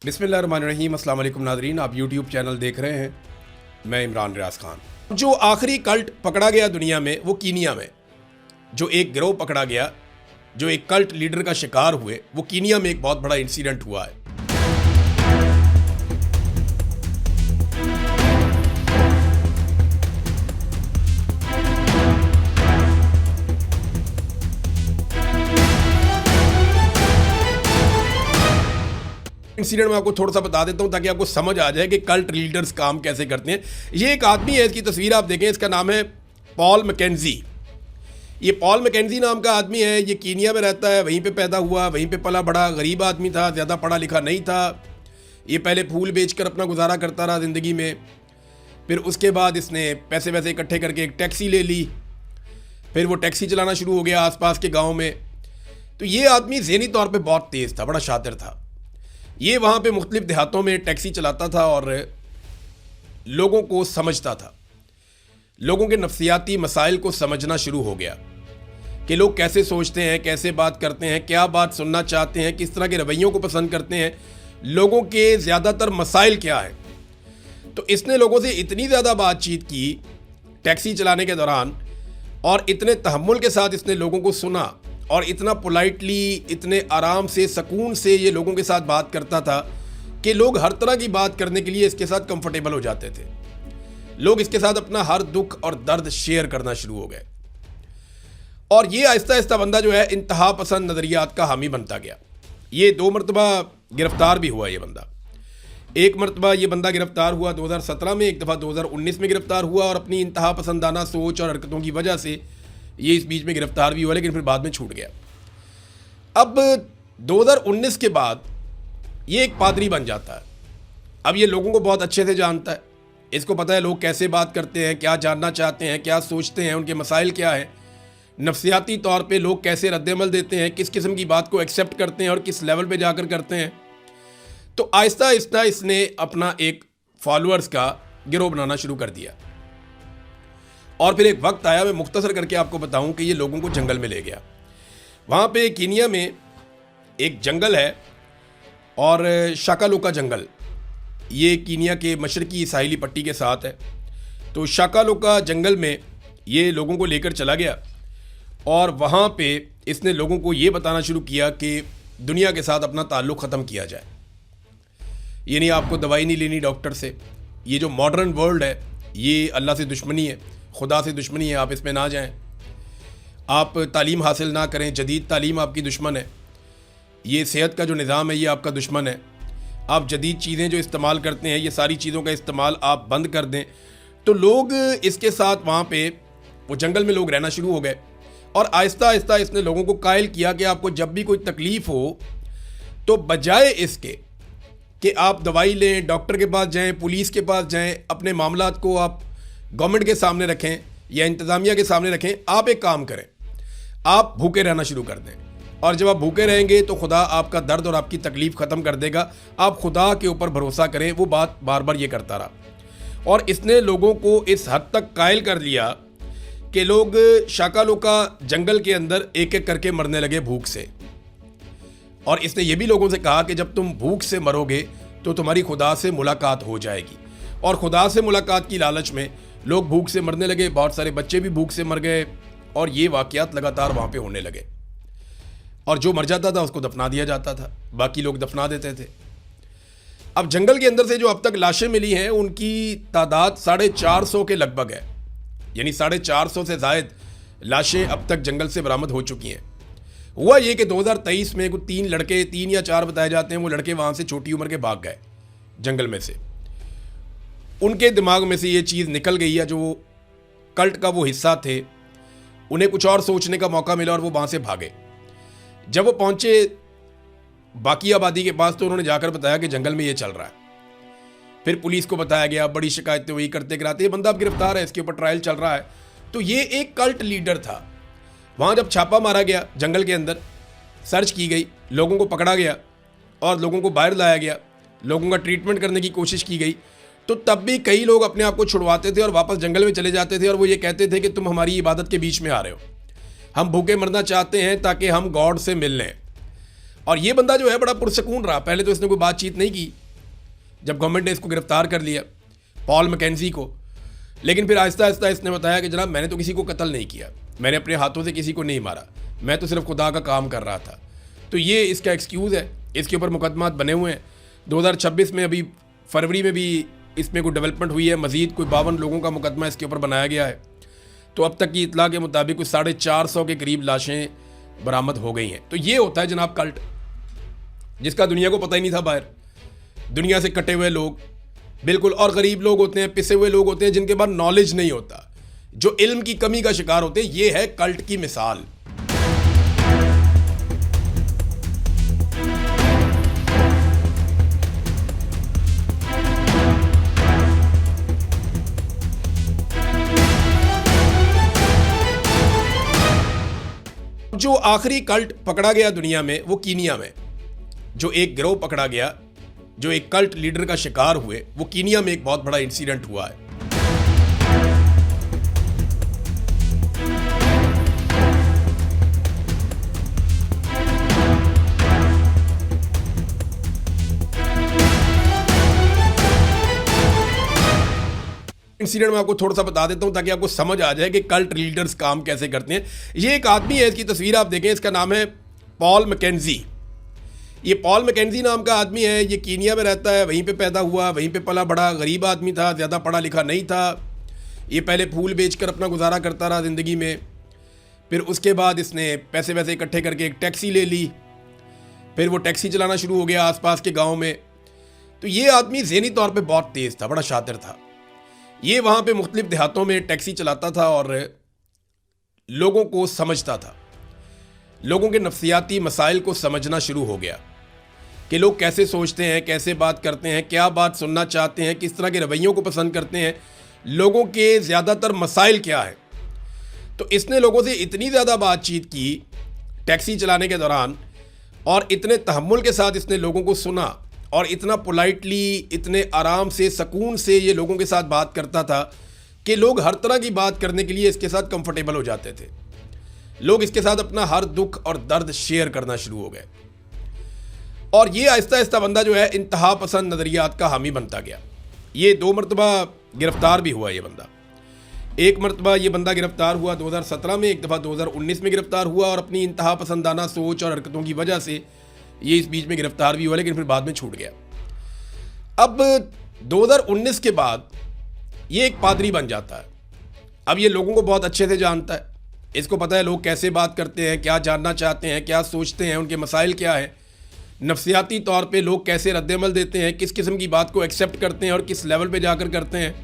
बिस्मिल्लाहिर्रहमानिर्रहीम। अस्सलाम वालेकुम नाज़रीन, आप यूट्यूब चैनल देख रहे हैं। मैं इमरान रियाज खान। जो आखिरी कल्ट पकड़ा गया दुनिया में वो कीनिया में, जो एक गिरोह पकड़ा गया, जो एक कल्ट लीडर का शिकार हुए, वो कीनिया में एक बहुत बड़ा इंसिडेंट हुआ है। इंसिडेंट में आपको थोड़ा सा बता देता हूं ताकि आपको समझ आ जाए कि कल्ट लीडर्स काम कैसे करते हैं। ये एक आदमी है, इसकी तस्वीर आप देखें, इसका नाम है पॉल मैकेंजी। ये पॉल मैकेंजी नाम का आदमी है, ये कीनिया में रहता है, वहीं पे पैदा हुआ, वहीं पे पला बड़ा, गरीब आदमी था, ज़्यादा पढ़ा लिखा नहीं था। ये पहले फूल बेचकर अपना गुजारा करता रहा ज़िंदगी में। फिर उसके बाद इसने पैसे वैसे इकट्ठे करके एक टैक्सी ले ली, फिर वो टैक्सी चलाना शुरू हो गया आसपास के गाँव में। तो ये आदमी ज़हनी तौर पर बहुत तेज़ था, बड़ा शातिर था। ये वहाँ पे मुख्तलिफ देहातों में टैक्सी चलाता था और लोगों को समझता था। लोगों के नफ्सियाती मसाइल को समझना शुरू हो गया कि लोग कैसे सोचते हैं, कैसे बात करते हैं, क्या बात सुनना चाहते हैं, किस तरह के रवैयों को पसंद करते हैं, लोगों के ज़्यादातर मसाइल क्या हैं। तो इसने लोगों से इतनी ज़्यादा बातचीत की टैक्सी चलाने के दौरान, और इतने तहम्मुल के साथ इसने लोगों को सुना, और इतना पोलाइटली, इतने आराम से, सुकून से ये लोगों के साथ बात करता था कि लोग हर तरह की बात करने के लिए इसके साथ कंफर्टेबल हो जाते थे। लोग इसके साथ अपना हर दुख और दर्द शेयर करना शुरू हो गए, और ये आहिस्ता आहिस्ता बंदा जो है इंतहा पसंद नज़रियात का हामी बनता गया। ये 2 मरतबा गिरफ्तार भी हुआ ये बंदा। एक मरतबा ये बंदा गिरफ्तार हुआ 2017 में, एक दफ़ा 2019 में गिरफ्तार हुआ, और अपनी इंतहा पसंदाना सोच और हरकतों की वजह से ये इस बीच में गिरफ्तार भी हुआ, लेकिन फिर बाद में छूट गया। अब 2019 के बाद ये एक पादरी बन जाता है। अब ये लोगों को बहुत अच्छे से जानता है, इसको पता है लोग कैसे बात करते हैं, क्या जानना चाहते हैं, क्या सोचते हैं, उनके मसाइल क्या हैं, नफ्सियाती तौर पे लोग कैसे रद्दमल देते हैं, किस किस्म की बात को एक्सेप्ट करते हैं और किस लेवल पे जाकर करते हैं। तो आहिस्ता आहिस्ता इसने अपना एक फॉलोअर्स का गिरोह बनाना शुरू कर दिया, और फिर एक वक्त आया, मैं मुख्तसर करके आपको बताऊं, कि ये लोगों को जंगल में ले गया। वहाँ पे कीनिया में एक जंगल है, और शाकालोका जंगल, ये कीनिया के मशरकी साहिली पट्टी के साथ है। तो शाकालोका जंगल में ये लोगों को लेकर चला गया, और वहाँ पे इसने लोगों को ये बताना शुरू किया कि दुनिया के साथ अपना ताल्लुक़ ख़त्म किया जाए। यानी आपको दवाई नहीं लेनी डॉक्टर से। ये जो मॉडर्न वर्ल्ड है, ये अल्लाह से दुश्मनी है, खुदा से दुश्मनी है, आप इसमें ना जाएं। आप तालीम हासिल ना करें, जदीद तालीम आपकी दुश्मन है। ये सेहत का जो निज़ाम है, ये आपका दुश्मन है। आप जदीद चीज़ें जो इस्तेमाल करते हैं, ये सारी चीज़ों का इस्तेमाल आप बंद कर दें। तो लोग इसके साथ वहाँ पे वो जंगल में लोग रहना शुरू हो गए, और आहिस्ता आहिस्ता इसने लोगों को कायल किया कि आपको जब भी कोई तकलीफ़ हो, तो बजाय इसके कि आप दवाई लें, डॉक्टर के पास जाएँ, पुलिस के पास जाएँ, अपने मामलात को आप गवर्नमेंट के सामने रखें या इंतज़ामिया के सामने रखें, आप एक काम करें, आप भूखे रहना शुरू कर दें। और जब आप भूखे रहेंगे तो खुदा आपका दर्द और आपकी तकलीफ़ ख़त्म कर देगा। आप खुदा के ऊपर भरोसा करें। वो बात बार बार ये करता रहा, और इसने लोगों को इस हद तक कायल कर लिया कि लोग शाकालोका जंगल के अंदर एक एक करके मरने लगे भूख से। और इसने ये भी लोगों से कहा कि जब तुम भूख से मरोगे तो तुम्हारी खुदा से मुलाकात हो जाएगी। और खुदा से मुलाकात की लालच में लोग भूख से मरने लगे, बहुत सारे बच्चे भी भूख से मर गए, और ये वाक़यात लगातार वहाँ पे होने लगे। और जो मर जाता था उसको दफना दिया जाता था, बाकी लोग दफना देते थे। अब जंगल के अंदर से जो अब तक लाशें मिली हैं, उनकी तादाद 450 के लगभग है। यानी 450 से ज़ायद लाशें अब तक जंगल से बरामद हो चुकी हैं। हुआ ये कि 2023 में कुछ 3 लड़के, 3 या 4 बताए जाते हैं, वो लड़के वहाँ से छोटी उम्र के भाग गए जंगल में से। उनके दिमाग में से ये चीज़ निकल गई है, जो कल्ट का वो हिस्सा थे, उन्हें कुछ और सोचने का मौका मिला और वो वहाँ से भागे। जब वो पहुँचे बाकी आबादी के पास, तो उन्होंने जाकर बताया कि जंगल में ये चल रहा है। फिर पुलिस को बताया गया, बड़ी शिकायतें हुई, करते कराते ये बंदा अब गिरफ्तार है, इसके ऊपर ट्रायल चल रहा है। तो ये एक कल्ट लीडर था। वहाँ जब छापा मारा गया जंगल के अंदर, सर्च की गई, लोगों को पकड़ा गया और लोगों को बाहर लाया गया, लोगों का ट्रीटमेंट करने की कोशिश की गई, तो तब भी कई लोग अपने आप को छुड़वाते थे और वापस जंगल में चले जाते थे, और वो ये कहते थे कि तुम हमारी इबादत के बीच में आ रहे हो, हम भूखे मरना चाहते हैं ताकि हम गॉड से मिल लें। और ये बंदा जो है बड़ा पुरसकून रहा। पहले तो इसने कोई बातचीत नहीं की जब गवर्नमेंट ने इसको गिरफ्तार कर लिया, पॉल मैकेंजी को। लेकिन फिर आहिस्ता आहिस्ता इसने बताया कि जनाब मैंने तो किसी को कत्ल नहीं किया, मैंने अपने हाथों से किसी को नहीं मारा, मैं तो सिर्फ खुदा का काम कर रहा था। तो ये इसका एक्सक्यूज़ है। इसके ऊपर मुकदमात बने हुए हैं। 2026 में अभी फरवरी में भी इसमें कोई डेवलपमेंट हुई है, मज़ीद कोई 52 लोगों का मुकदमा इसके ऊपर बनाया गया है। तो अब तक की इतला के मुताबिक कुछ 450 के करीब लाशें बरामद हो गई हैं। तो ये होता है जनाब कल्ट, जिसका दुनिया को पता ही नहीं था। बाहर दुनिया से कटे हुए लोग बिल्कुल, और गरीब लोग होते हैं, पिसे हुए लोग होते हैं, जिनके पास नॉलेज नहीं होता, जो इल्म की कमी का शिकार होते हैं। ये है कल्ट की मिसाल। जो आखिरी कल्ट पकड़ा गया दुनिया में वो कीनिया में, जो एक गिरोह पकड़ा गया, जो एक कल्ट लीडर का शिकार हुए, वो कीनिया में एक बहुत बड़ा इंसिडेंट हुआ है। इंसिडेंट में आपको थोड़ा सा बता देता हूं ताकि आपको समझ आ जाए कि कल्ट लीडर्स काम कैसे करते हैं। ये एक आदमी है, इसकी तस्वीर आप देखें, इसका नाम है पॉल मैकेंजी। ये पॉल मैकेंजी नाम का आदमी है, ये कीनिया में रहता है, वहीं पे पैदा हुआ, वहीं पे पला बड़ा, गरीब आदमी था, ज़्यादा पढ़ा लिखा नहीं था। ये पहले फूल बेचकर अपना गुजारा करता रहा ज़िंदगी में। फिर उसके बाद इसने पैसे वैसे इकट्ठे करके एक टैक्सी ले ली, फिर वो टैक्सी चलाना शुरू हो गया आसपास के गाँव में। तो ये आदमी ज़हनी तौर पर बहुत तेज़ था, बड़ा शातिर था। ये वहाँ पे मुख्तलिफ देहातों में टैक्सी चलाता था और लोगों को समझता था। लोगों के नफ्सियाती मसाइल को समझना शुरू हो गया कि लोग कैसे सोचते हैं, कैसे बात करते हैं, क्या बात सुनना चाहते हैं, किस तरह के रवैयों को पसंद करते हैं, लोगों के ज़्यादातर मसाइल क्या हैं। तो इसने लोगों से इतनी ज़्यादा बातचीत की टैक्सी चलाने के दौरान, और इतने तहम्मुल के साथ इसने लोगों को सुना, और इतना पोलाइटली, इतने आराम से, सुकून से ये लोगों के साथ बात करता था कि लोग हर तरह की बात करने के लिए इसके साथ कंफर्टेबल हो जाते थे। लोग इसके साथ अपना हर दुख और दर्द शेयर करना शुरू हो गए। और ये आहिस्ता आहिस्ता बंदा जो है इंतहा पसंद नज़रियात का हामी बनता गया। ये 2 मरतबा गिरफ्तार भी हुआ ये बंदा। एक मरतबा ये बंदा गिरफ्तार हुआ 2017 में, एक दफ़ा 2019 में गिरफ्तार हुआ, और अपनी इंतहा पसंदाना सोच और हरकतों की वजह से ये इस बीच में गिरफ्तार भी हुआ, लेकिन फिर बाद में छूट गया। अब 2019 के बाद ये एक पादरी बन जाता है। अब ये लोगों को बहुत अच्छे से जानता है, इसको पता है लोग कैसे बात करते हैं, क्या जानना चाहते हैं, क्या सोचते हैं, उनके मसाइल क्या हैं, नफ्सियाती तौर पे लोग कैसे रद्दमल देते हैं, किस किस्म की बात को एक्सेप्ट करते हैं और किस लेवल पे जाकर करते हैं।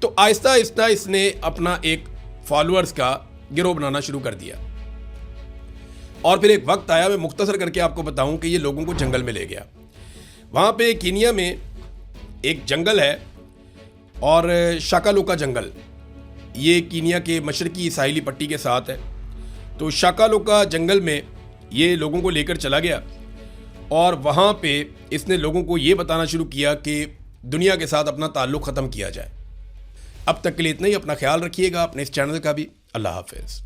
तो आहिस्ता आहिस्ता इसने अपना एक फॉलोअर्स का गिरोह बनाना शुरू कर दिया। और फिर एक वक्त आया, मैं मुख्तसर करके आपको बताऊं, कि ये लोगों को जंगल में ले गया। वहाँ पे कीनिया में एक जंगल है, और शाकालोका जंगल, ये कीनिया के मशरकी साहिली पट्टी के साथ है। तो शाकालोका जंगल में ये लोगों को लेकर चला गया, और वहाँ पे इसने लोगों को ये बताना शुरू किया कि दुनिया के साथ अपना ताल्लुक़ ख़त्म किया जाए। अब तक के लिए इतना ही। अपना ख्याल रखिएगा, अपने इस चैनल का भी। अल्लाह हाफ़िज़।